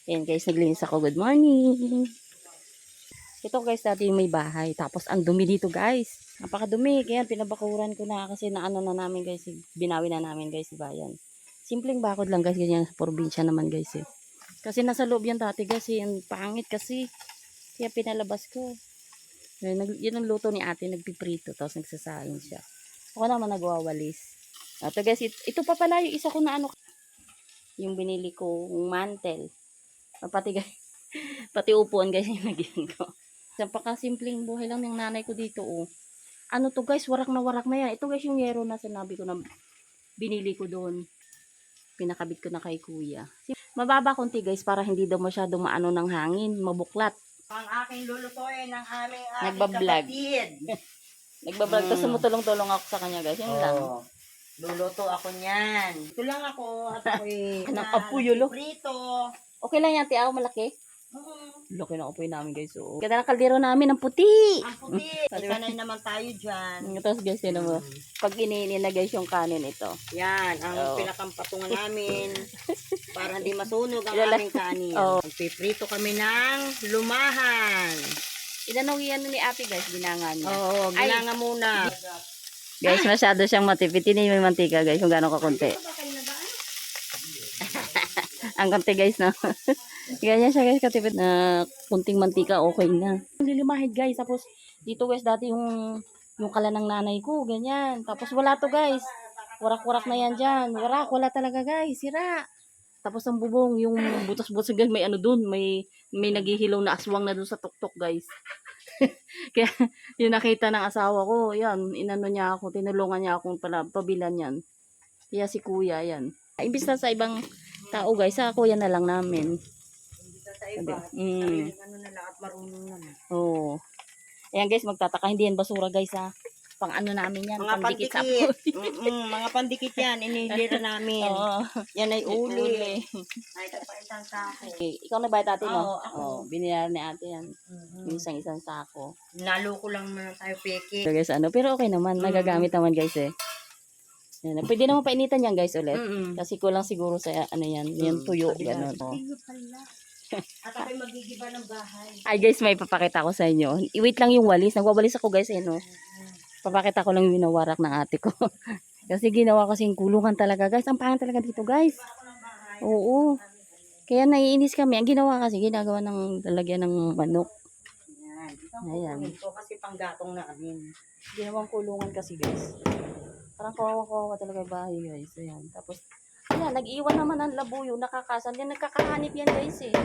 Ayan guys, naglinis ako. Good morning. Ito guys, dati yung may bahay. Tapos ang dumi dito guys. Napakadumi. Kaya pinabakuran ko na kasi naano na namin guys. Binawi na namin guys si bayan. Simpleng bakod lang guys. Ganyan sa probinsya naman guys eh. Kasi nasa loob yan dati guys. Ang pangit kasi. Kaya pinalabas ko. Yun ang luto ni ate. Nagpiprito. Tapos nagsasain siya. Ako naman nagwawalis. Ito guys. Ito pa pala yung isa ko na ano. Yung binili kong mantel. Pati guys. Pati upuan guys yung naging ko. Napakasimpleng buhay lang ng nanay ko dito oh. Ano to guys, warak na yan. Ito guys yung yero na sinabi ko na binili ko doon. Pinakabit ko na kay kuya. Mababa konti guys para hindi daw masyadong maano ng hangin, mabuklat. Ang aking lulutuin ng aming Nagbablog. kapatid. Nagbablog tapos tumutulong-tulong ako sa kanya guys. Yun lang. Luluto ako niyan. Ito lang ako at ako'y Anong apuyo, prito. Okay lang yan, tiaw malaki. Laki na upoy namin guys. So, ganda ng kaldero namin ng puti. Ang puti. Sanay naman tayo dyan. Tapos guys, yun mo. Pag iniinin na guys yung kanin ito. Yan, ang pinakampatungan namin para hindi masunog ang Ilala- aming kanin. Oo. Magpiprito kami ng lumahan. Inanong yan ni ate guys, binangan niya. Oo, ginanga muna. Guys, masyado siyang matipid. Hindi yung mantika guys, yung gano'ng kakunti. Ang konti guys na. Ganyan siya guys, katipid na kunting mantika, okay na. Lilimahid guys, tapos dito guys, dati yung kala ng nanay ko, ganyan. Tapos wala to guys. Warak-warak na yan dyan. Warak, wala talaga guys, sira. Tapos ang bubong, yung butas-butas guys, may ano dun, may naghihilaw na aswang na dun sa tuktok guys. Kaya yung nakita ng asawa ko, yan, inano niya ako, tinulungan niya akong pabilan yan. Kaya si kuya, yan. Imbis na sa ibang tao guys, sa kuya na lang namin. Sa iba, ano na lang at marunong naman. Oo. Ayan guys, magtataka, hindi yan basura guys ha. Pang ano namin yan, Mga pandikit sa pandikit. apoy. Mga pandikit yan, inihilira namin. Oo. Yan ay uli. Uli. Ay, isang sako. Okay. Ikaw nagbayad ate no? Oo, ako. Binayaran ni ate yan. Yung isang sako. Nalo ko lang naman tayo peke. So guys, ano, pero okay naman, nagagamit naman guys eh. Yan. Pwede naman painitan yan guys ulit. Kasi kulang siguro sa ano yan, yung tuyo, gano'n. Oh. At ako'y magigiba ng bahay. Ay guys, may papakita ko sa inyo. I-wait lang yung walis. Nagwawalis ako guys eh no. Papakita ko lang yung winawarak ng ate ko. Kasi ginawa kasing kulungan talaga guys. Ang pangit talaga dito guys. Oo. Kaya naiinis kami. Ang ginawa kasi, ginagawa ng lalagyan ng manok. Ayan. Ito kasi panggatong na amin. Ginawang kulungan kasi guys. Parang kawawa-kawawa talaga yung bahay guys. Ayan. Tapos, ayan, nag-iwan naman ang labuyo. Nakakasan. Yan, nagkakahanip yan guys eh.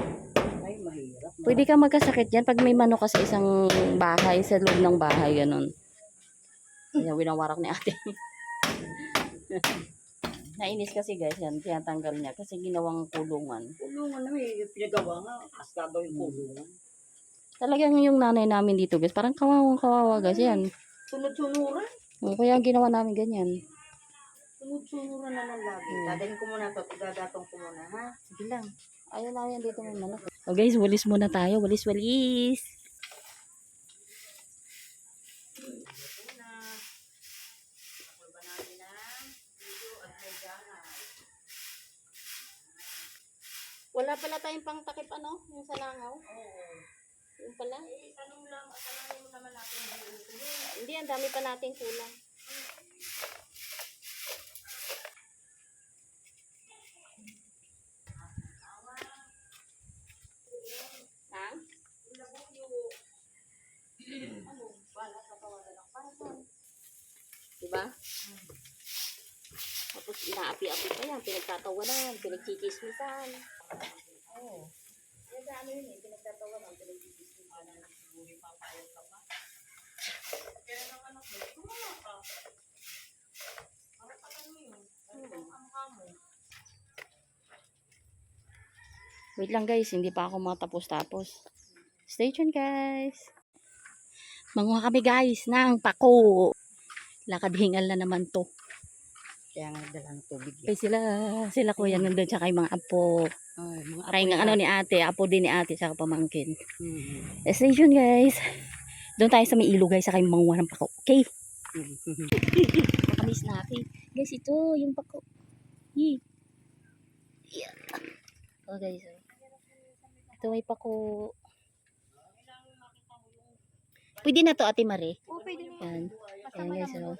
Ay, mahirap. Pwede ka magkasakit yan pag may manok kasi isang bahay, sa loob ng bahay, ganun. Kaya winawarak ni ate. Nainis kasi guys yan, tinatanggal niya kasi ginawang kulungan. Kulungan na may pinagawa nga. As gagawin kulungan. Talagang yung nanay namin dito guys, parang kawawang-kawawa guys yan. Sunod-sunuran. Kaya ang ginawa namin ganyan. Sunod-sunuran naman lagi. Dadalhin ko muna ito. Gagatong ko muna, ha? Sige lang. Ayun na yan dito may manok. Oh guys, walis muna tayo. Walis-walis. Wala pala tayong pang takip ano? Yung sa langaw? Oo. Yung pala? Tanong mo naman natin. Hindi, ang dami pa nating kulang. Ha? Ano? Wala sa tawanan ng panson. Diba? Tapos inaapi-api pa yan. Pinagtatawanan, pinagchichismisan. Oo. Yan sa ano yun eh. Pinagtatawanan, pinagchichismisan. Buhay papayag ka pa. Kaya ng anak mo, tumama ka. Parang mo yun. Ang kamo. Wait lang guys, hindi pa ako matapos-tapos. Stay tuned guys. Manguha kami guys ng pako. Lakad hingal na naman to. Kaya nga dala ng tubig. Kaya sila kuya nandun tsaka yung mga apo. Kaya nga ano ni ate, apo din ni ate tsaka pamangkin. Stay tuned guys. Doon tayo sa may ilog guys, saka yung manguha ng pako. Okay? Nakamiss na ako. Guys, ito yung pako. Yeah. Oh guys. Ito may pako. Pwede na to, Ate Mare. Oo, pwede na Yan. yan. Ayan guys, oh.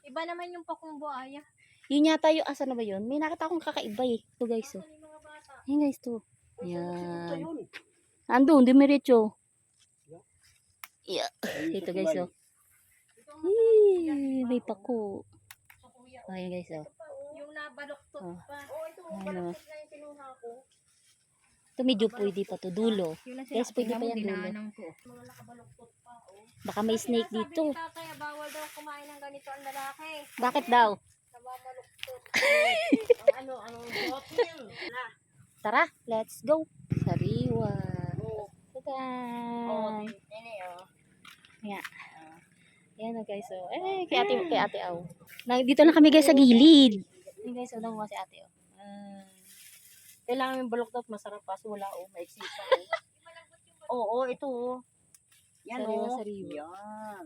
Iba naman yung pakong buhaya. Yun yata yung asa na ba yun? May nakita akong kakaiba eh. Ito guys, oh. Yung mga bata. Ayan guys, to. Ayan. Andun, dumiretso. Yeah. Ito guys, oh. Yee, may pako. Ayan guys, oh. Yung nabaloktot Oh. pa. Oo, ito. Ano? Baloktot na yung kinuha ko. Ito medyo pwede pa to, dulo. Yun na Guys, pwede pa yan dulo. ko. Mga nakabaloktot pa, oh. Baka may snake Sabi dito. ni tatay, bawal daw kumain ng ganito ang lalaki. Bakit daw? Nababaloktot. Anong hot meal? Na. Tara, let's go. Sariwa. Oo. Tadan. Nene, oh. Nga. Ayan na guys, oh. Kay ate, oh. Dito na kami guys sa gilid. Ayan guys, oh, nakuha si ate, oh. Kailangan yung baloktot masarap pa. Wala, oh. Maiksi pa, oh. Oo, ito, oh. Yan, Sariwa, oh. sariwa. Yan.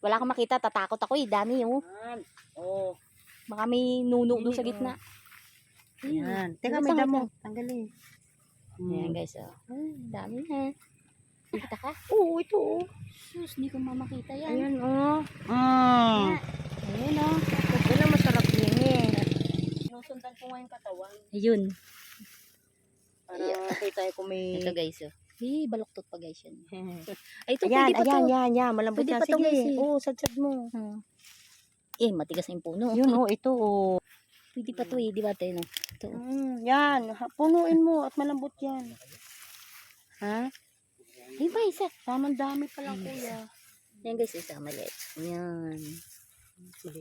Wala kang makita, tatakot ako eh. Dami, oh. Yan. Oh. Baka may nuno doon sa Hindi, gitna. Yan. Teka, Wait may lang, damo. wait Tanggalin. Ayan guys, oh. Dami na. Nakita ka? Oo, ito, oh. Sus, hindi ko mamakita yan. Ayan, oh. Ayan, oh. Ito na masarap din, eh. Sinusundan ko nga yung katawan. Ayun. Para makita ko may... Ito guys, oh. Baloktot pa guys yan. Ay, ito Ayan, pwede pa to. ayan. Malambot Pwede yan. pa to, Sige. guys, eh. Oo, sadsad mo. Matigas na yung puno. Yun, oh, ito, oh. Pwede pa to eh, di ba tayo, no? Ito. Yan. Punuin mo at malambot yan. Ha? Di ba isa? Tamang dami pa lang, kuya. Yan guys, isa maliit. Yan.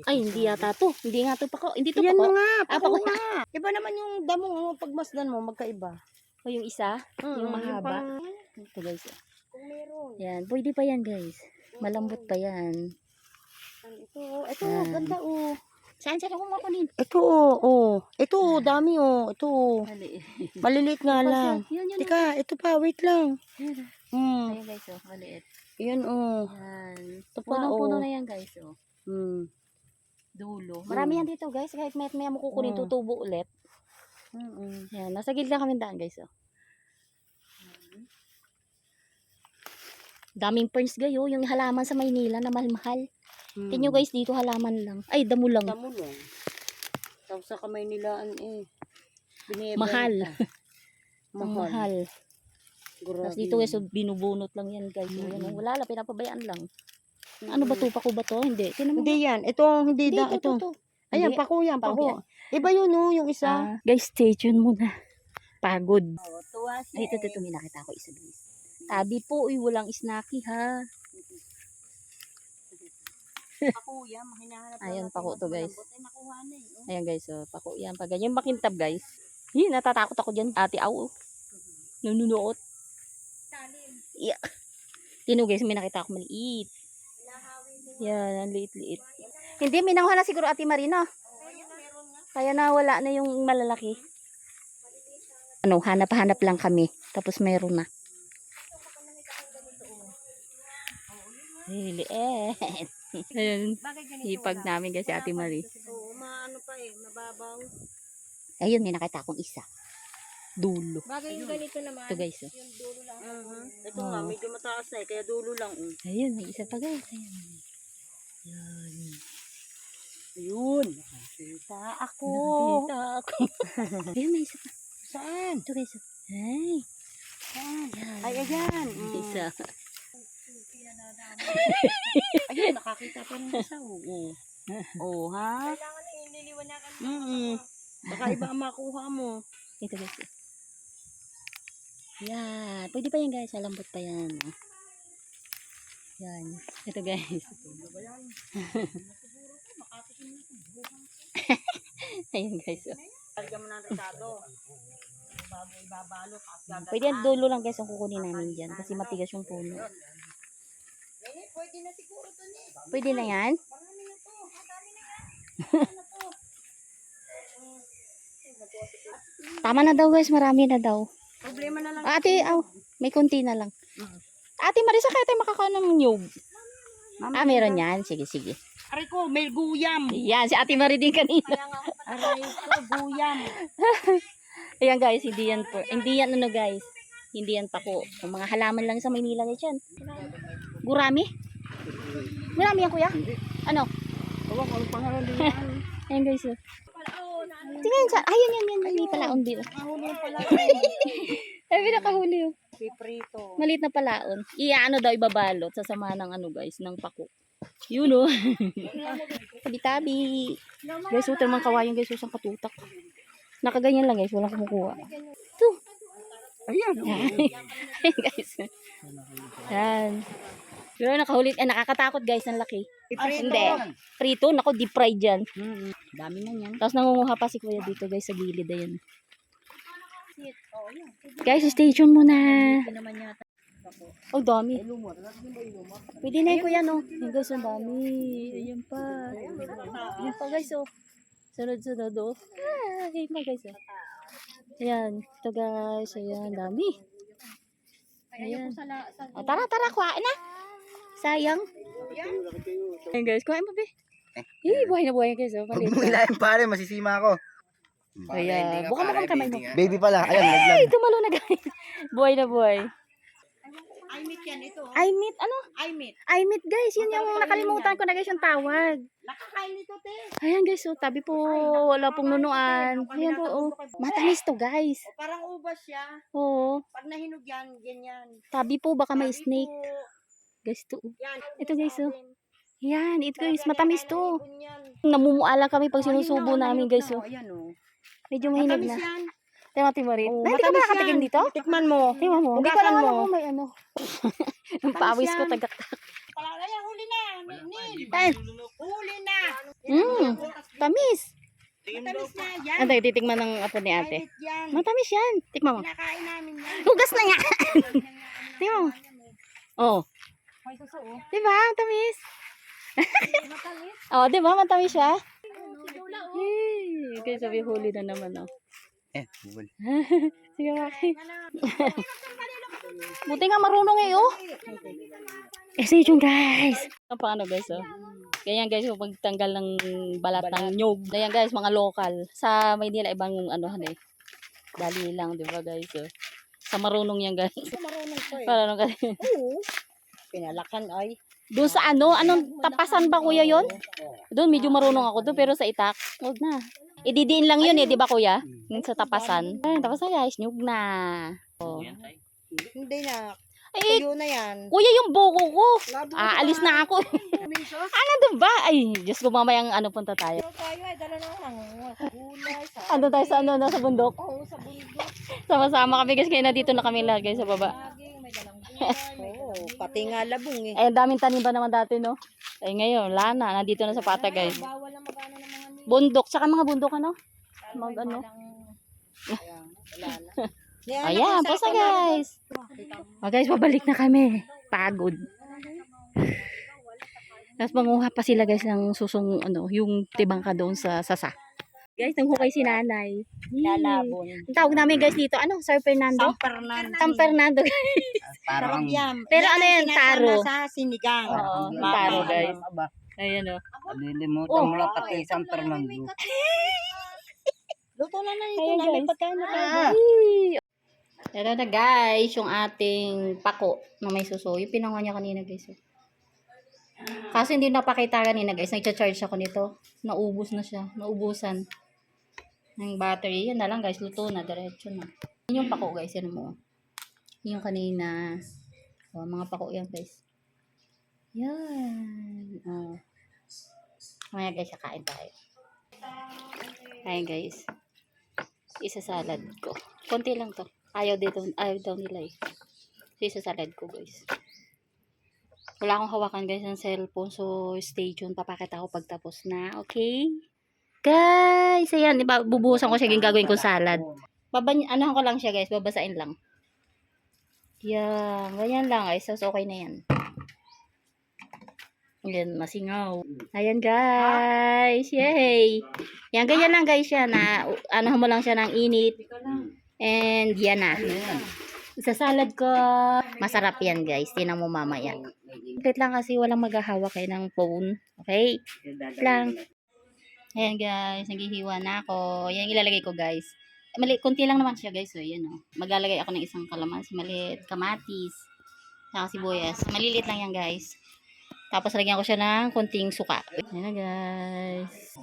Ay, hindi yata to. Hindi nga to pako. Hindi to Yan pako. mo nga. Ah, Pako pako. nga. Iba naman yung damo mo. Pagmasdan mo, magkaiba. O yung isa, yung mahaba. pang- Ito guys. oh. Kung meron. Yan, pwede pa yan guys. Malambot pa yan. Ito, Yan. ganda, oh. Saan ako makunin? Ito, oh. Ito, dami, oh. Ito. Mali. Maliliit nga lang. Yan. Teka, ito pa, wait lang. Ayan guys, oh. Maliit. Yan, oh. Yan. Ito pa, Punong-puno oh. na yan guys, oh. Dulo. Mm. Marami yan dito guys. Kahit may mo kukunin, tutubo ulit. Yan, nasa gilid kami daan guys, oh. Daming ferns gayo, yung halaman sa Maynila na mahal-mahal. Tingnan nyo guys, dito halaman lang. Ay, damo lang. Damo lang. Tapos sa kamay nilaan, eh. Binibenta. Mahal. Ang Mahal. mahal. Grabe. Tapos dito guys, so, binubunot lang yan guys. So, yan, wala lang, pinapabayaan lang. Ano ba to? Pako ba to? Hindi. Tinan mo. Hindi yan. Ito, hindi da. Ito. Ayan, Hindi. pako yan, Pako yan. pako. Iba yun, oh, yung isa. Guys, stay tuned muna. Pagod. Tuwa Ay, ito, may nakita ko isa guys. Tabi po, walang snacky ha. Pako yan, mahinahanap. Ayan, pako to guys. Ay, nakuha na eh. Oh. Ayan guys, so, pako yan. Pag ganyan makintab guys. Yun, natatakot ako dyan. Ate, aw. Nanunuot. Yeah. Tino guys, may nakita ako maliit. Yan, ang liit-liit. Hindi, may nanguha na siguro Ate Marina. Kaya nawala na yung malalaki. Ano, hanap-hanap lang kami. Tapos mayroon na. Liit. Ayun. Hipag namin kasi Ate Marie. Oo, maano pa eh, mababaw. Ayun, may nakita akong isa. Dulo. Bagay yung ganito naman. Ito guys. Oh. Yung dulo lang. Ito nga, medyo mataas na eh, kaya dulo lang. Ayun, may isa pa guys. Ayun. Yan. Ayun. Nakita ako. Nakita ako. Ayun, may isa pa. Saan? Ito guys. Ay. Saan? Ay, ayan. Isa. Ayun, nakakita pa rin isa. Oo. Oo, ha? Kailangan na iniliwanagan. Baka iba ang makuha mo. Ito guys. Yan. Pwede pa yan guys. Malambot pa yan. Oh. Yan. Ito guys. Ayun guys. Oh. Talagyan mo ng rekado. Bago ibabalo, tapos Pwede yan dulo lang guys ang kukunin namin dyan. Kasi matigas yung puno. pwede na siguro to ni. Pwede na yan? Marami na to. Marami na yan. Tama na daw guys. Marami na daw. Problema na lang. Ate, may konti na lang. Ate Marisa, kaya tayo makakaon ng nyug. Meron yan. Sige, sige. Aray ko, may guyam. Yan, si Ate Marie din kanina. Aray ko, guyam. Ayan guys, hindi yan ano guys. Hindi yan pako. Yung mga halaman lang sa Maynila guys yan. Gurami? Gurami yan kuya? Ano? Ano pangalan din yan? Ayan guys. Oh. Tingnan sa. Ayun yan. May palaon dito. Nakahuli pala. Ay, nakahuli oh. Piprito. Maliit na palaon. Iyaano daw ibabalot sa sama ng ano guys, ng pako. Yun oh. Tabi-tabi. Guys, ito naman kawayan guys, usang katutak. Nakaganyan lang guys, walang kumukuha. Ito. Ayan. Ayan guys. Yan. Pero nakahuli, nakakatakot guys, ang laki. Hindi. Prito, nako deep fried yan. Dami na yan. Tapos nangunguha pa si kuya dito guys sa gilid. Ayan. Guys, stay tuned muna. Hindi naman yata. Oh, dami. Pwede na yun kuya no. Ayan guys, ang dami. Ayan pa. Ayan pa guys oh. Sunod-sunod oh. Ayan pa guys oh. Ayan. Ito guys. Ayan, dami. Ayan. Oh, tara, kuhaan na. Sayang. Ayan guys, kuhaan mo be. Buhay na buhay guys oh. Maliit pa. Bumila yung pare, masisima ako. Ayan. Buka mo kang kamay mo. Baby pala. Ayan, naglag. Ay, tumalo na guys. Buhay na buhay. I meet yan ito. I meet, ano? I meet guys. Yun yung nakalimutan ko na guys yung tawag. Nakakain ito, te. Ayan guys, oh, tabi po. Wala pong nunuan. Ayan po, oh. Matamis to guys. O, parang ubas siya. Oo. Pag nahinog yan, ganyan. Tabi po, baka may snake. Guys, to. Oh. Yan. Ito guys, oh. Yan, ito guys, matamis to. Yan. Namumuala kami pag sinusubo namin guys, oh. Ayan, oh. Medyo mahinog Matamis na. yan. Tingnan natin mo rin. Oo, Ay, di ka matamis nakakatikim yan. dito? Tikman mo. Tingnan mo. Hindi ko Hugasan alam mo. mo may ano. Ang pawis ko yan. tagak. Ayan, huli na. Nil. Ay, Huli na. tamis. Matamis na yan. Ano, titikman ng apo ni I ate. meet yan. Matamis yan. Tikman mo. Kinakain namin yan. Hugas na yan. Tingnan mo. Oh. May suso, oh. Diba? Ang tamis. Oh, diba? Matamis siya. Hey, okay, sabi huli na naman, oh. Bubol. Sige, Maki. Buti nga marunong eh, oh. Stay tuned, guys. Paano, guys, oh. Ganyan, guys, yung pagtanggal ng balat ng nyog. Ganyan, guys, mga lokal. Sa Maynila, ibang ano, eh. Dali lang, diba, guys, oh. Sa marunong yan, guys. Marunong ko eh. Marunong ka. Oo. Pinalakan ay. Doon sa ano, anong tapasan ba kuya yon? Doon medyo marunong ako doon pero sa itak, huwag na. Ididiin lang yun eh, di ba kuya? Yung sa tapasan. Ay, tapasan guys, nyug na. Oh. Hindi na. Ay, Tuyo na yan. kuya yung buko ko. Aalis na ako. Ano doon ba? Ay, Diyos ko mamayang ano punta tayo. Tayo ay dala naman ng gulay sa. Ano tayo sa ano, nasa bundok? Oo, sa bundok. Sama-sama kami guys, kaya na dito na kami lahat guys sa baba. Laging may dalang gulay. Oo, pati nga labong eh. Eh, daming tanim ba naman dati no? Eh ngayon, wala na, nandito na sa pata guys. Bawal na magana ng mga nila. Bundok, tsaka mga bundok ano? Mag ano? Ayan, wala na. Ayan, basta guys. Oh guys, babalik na kami. Pagod. Tapos manguha pa sila guys ng susong ano, yung tibangka doon sa sasa. Guys, nanghukay si nanay. Lalabon. Ang tawag namin guys dito, ano? Sir Fernando? San Fernando. San Fernando. Parang Yan. Pero ano yan, sinasama taro. Sa sinigang. Oo, Mama. taro guys. Ayan o. Nalilimutan mo lang pati San Fernando. Luto na na ito. Ayan, Na, may guys. pagkain na tayo. Ito na guys, yung ating pako na may suso. Yung pinanguha niya kanina guys. Kaso hindi napakita kanina guys. Nag-charge ako nito. Naubos na siya. Naubusan. Ng battery. Yan na lang guys. Luto na. Diretso na. Yun yung pako guys. Yan mo. Yung kanina. Oh, mga pako yan guys. Yan. Oh. Mamaya guys, kakain tayo. Ayan guys. Isa salad ko. Konti lang to. Ayaw daw nila eh. So, isa salad ko guys. Wala akong hawakan guys ng cellphone. So, stay tuned. Papakita ko pagtapos na. Okay? Guys, ayan. Diba, bubuhusan ko siya yung gagawin kong salad. Anahan ko lang siya guys. Babasain lang. Yan. Ganyan lang guys. So, okay na yan. Yan, masingaw. Ayan guys. Yay! Yan, ganyan lang guys siya na anahan mo lang siya ng init. And yan na. Sa salad ko. Masarap yan guys. Tinan mo mamaya. Wait lang kasi walang maghahawak kayo ng phone. Okay? Lang. Ayan guys. Naghihiwa na ako. Yan ilalagay ko guys. Maliit, konti lang naman siya guys. So, yan o. Maglalagay ako ng isang kalamansi maliit, kamatis, saka sibuyas. Maliliit lang yan guys. Tapos lagyan ko siya ng konting suka. Yan na guys.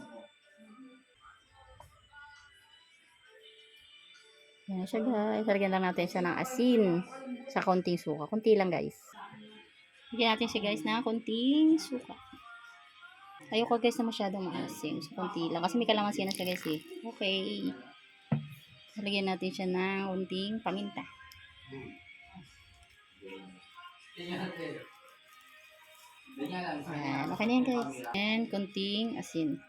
Yan na siya guys. Lagyan lang natin siya ng asin sa konting suka. Konti lang guys. Lagyan natin siya guys ng konting suka. Ayoko guys na masyadong maasim. So, konti lang. Kasi may kalamansi na siya guys eh. Okay. Lagyan natin siya ng konting paminta. Ayan. Okay na yan guys. And konting asin.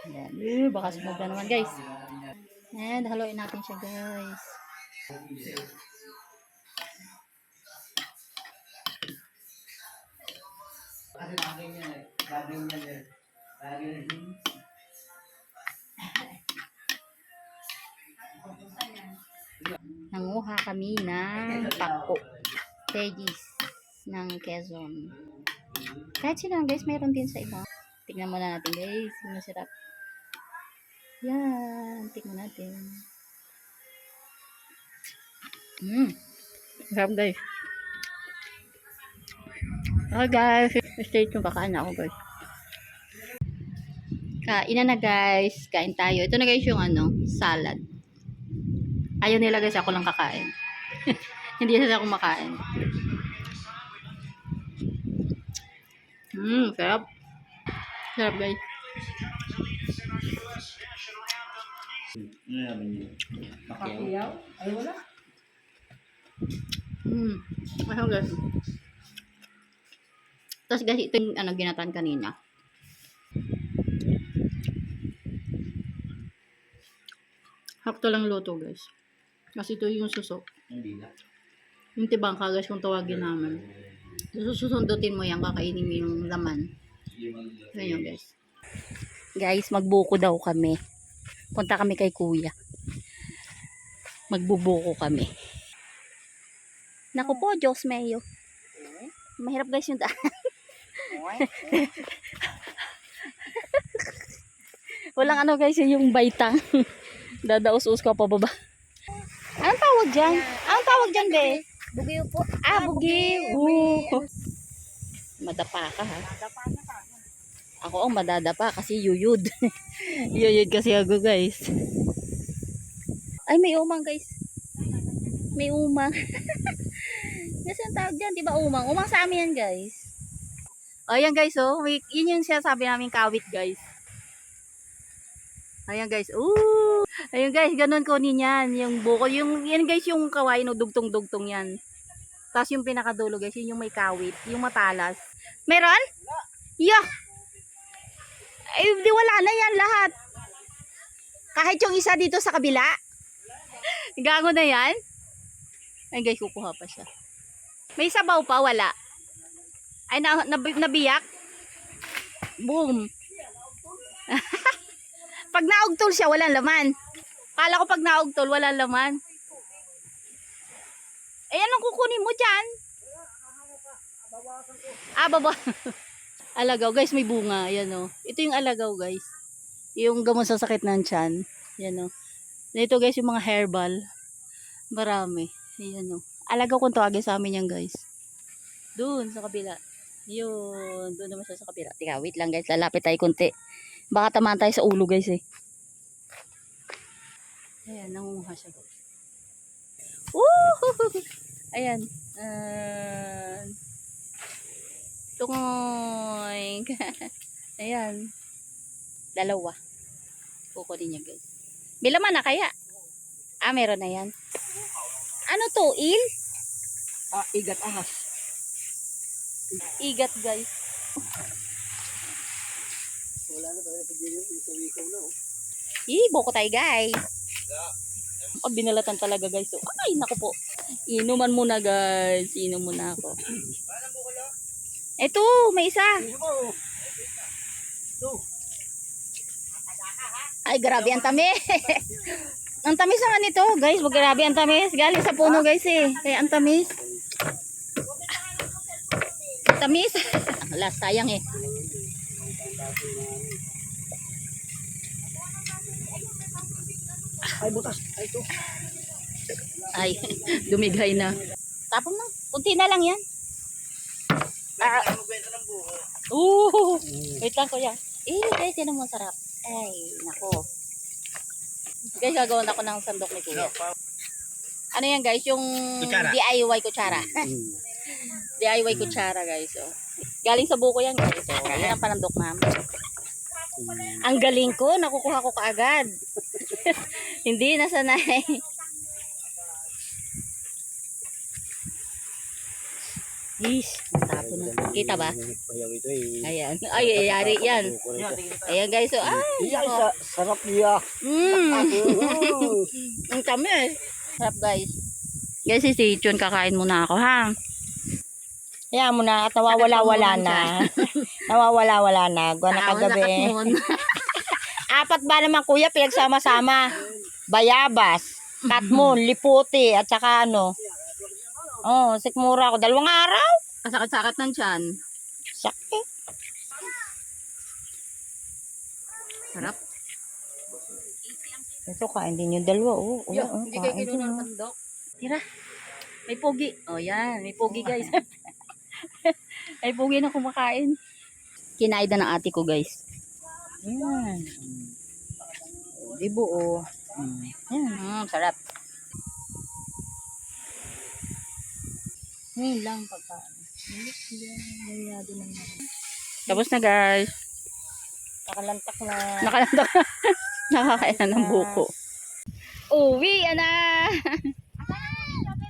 Ayan. Baka sumog na naman guys. And haluin natin siya guys. Nanguha kami ng pako. Veggies ng Quezon. Kahit sila guys, mayroon din sa iba. Tignan muna natin guys. Masarap. Yan. Tignan natin. Sarap guys. Okay guys. Stay tuned. Kakain na ako guys. Kain na guys. Kain tayo. Ito na guys yung salad. Ayaw nila guys. Ako lang kakain. Hindi sila kumakain. Sarap. Sarap guys. Makiyaw? Ay, wala. Masarap guys. Tapos guys, ito yung ginataan kanina. Sakto lang luto guys. Kasi ito yung suso. Hindi na. Yung tibangka guys kung tawagin namin. Susundutin mo yan, kakainin mo yung laman. Yan yun guys. Guys, magbuko daw kami. Punta kami kay kuya. Magbubuko kami. Naku po, Diyos mayo. Mahirap guys yung daan. Walang guys, yung baitang. Dadaos-us ka pa baba. Anong tawag dyan? Anong tawag dyan, be? Bugiw po. Bugiw. Madapa ka, ha? Ako ang madadapa kasi yuyud. Yuyud kasi ako, guys. Ay, may umang, guys. May umang. Kasi ang tawag dyan, di ba umang? Umang sa amin yan, guys. O, yan, guys, oh. Yun yung sinasabi namin kawit, guys. Ayan guys. Ooh! Ayun guys, ganun kunin yan. Yung buko. Yan guys yung kawain o dugtong-dugtong yan. Tapos yung pinakadulo guys, yun yung may kawit. Yung matalas. Meron? Yeah! Ay, di wala na yan lahat. Kahit yung isa dito sa kabila. Gago na yan. Ayun guys, kukuha pa siya. May sabaw pa, wala. Ay, nabiyak. Boom. Pag naugtol siya, walang laman. Kala ko pag naugtol, walang laman. Eh, anong kukunin mo dyan? Baba. Alagaw. Guys, may bunga. Ayan o. Ito yung alagaw, guys. Yung gamot sa sakit ng tiyan. Ayan o. Ito, guys, yung mga herbal. Marami. Ayan o. Alagaw kung tawagin sa amin yan, guys. Doon, sa kabila. Yun. Doon naman siya sa kabila. Tika, wait lang, guys. Lalapit tayo konti. Baka tamaan tayo sa ulo guys eh. Ayan, nangunguha siya guys. Woohoo! Ayan. Tungoy. Ayan. Dalawa. Kukunin niya guys. Bilaman na kaya? Meron na yan. Ano to? Il? Igat ahas. Igat guys. Wala na talaga sa dito. Sa wikaw na. Boko tayo guys. Binalatan talaga guys. So, ay, naku po. Inuman muna guys. Inom muna ako. Ito, may isa. Ay, grabe ang tamis. Ang tamis naman ito guys. Grabe ang tamis. Galing sa puno guys eh. Kaya ang tamis. Tamis. Alas, sayang eh. Ay, butas. Ay, ito. Ay, dumigay na. Tapon na. Kunti na lang yan. Ah. Wait lang kuya. Guys, yan ang masarap. Ay, nako. Guys, gagawin ako ng sandok ni kuya. Ano yan guys? Yung Kutsara. DIY kutsara. DIY kutsara guys. Oh. Galing sa buko yan guys. Oh. Yan ang panandok namin. Ang galing ko. Nakukuha ko kaagad. Hindi nasanay. Ish, tapo na. Kita ba? Bayaw ito eh. Ayan. Ay, yari yan. Ayan guys. So, Iya, sarap niya. Ang tamis. Sarap guys. Guys, stay tuned. Kakain muna ako ha. Kaya mo na at nawawala-wala na. Nawawala-wala na. Gawa na kagabi. Apat ba naman kuya pinagsama-sama? Bayabas, katmon, liputi, at saka ano. Oh, sikmura ko. 2 araw. Kasakit-sakit ng tiyan. Sakit. Sarap. Ito kain din yung 2. Oh, Hindi kayo kain kinuha ng din. pandok. Tira. May pogi. Oh, yan. May pogi guys. May pogi na kumakain. Kinaida ng ate ko guys. Yan. Di buo. Yan. Sarap. Ngayon lang pagkain. Tapos na guys. Nakalantak na. Nakalandak na. Nakakain na ng buko. Uwi na.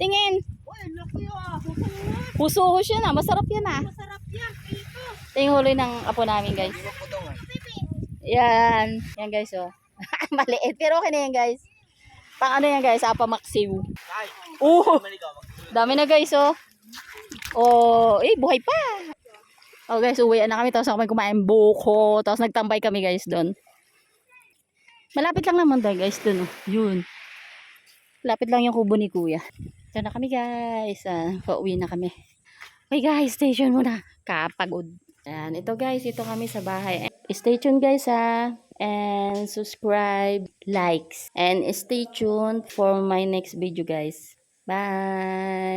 Tingin. Puso siya na. Masarap yan ah. Ito yung huli ng apo namin guys. Yan. Yan guys oh. Maliit. Pero okay na yan guys. Pang ano yan guys. Apa maksiw. Dami na guys oh. Oh, buhay pa. Oh guys, uwi na kami. Tapos kami kumain buko. Tapos nagtambay kami guys doon. Malapit lang naman dahil guys doon. Oh. Yun. Malapit lang yung kubo ni kuya. Ito na kami guys. Pauwi na kami. Okay guys, stay tuned muna. Kapagod. Ayan, ito guys, ito kami sa bahay. Stay tuned guys and subscribe, likes. And stay tuned for my next video guys. Bye!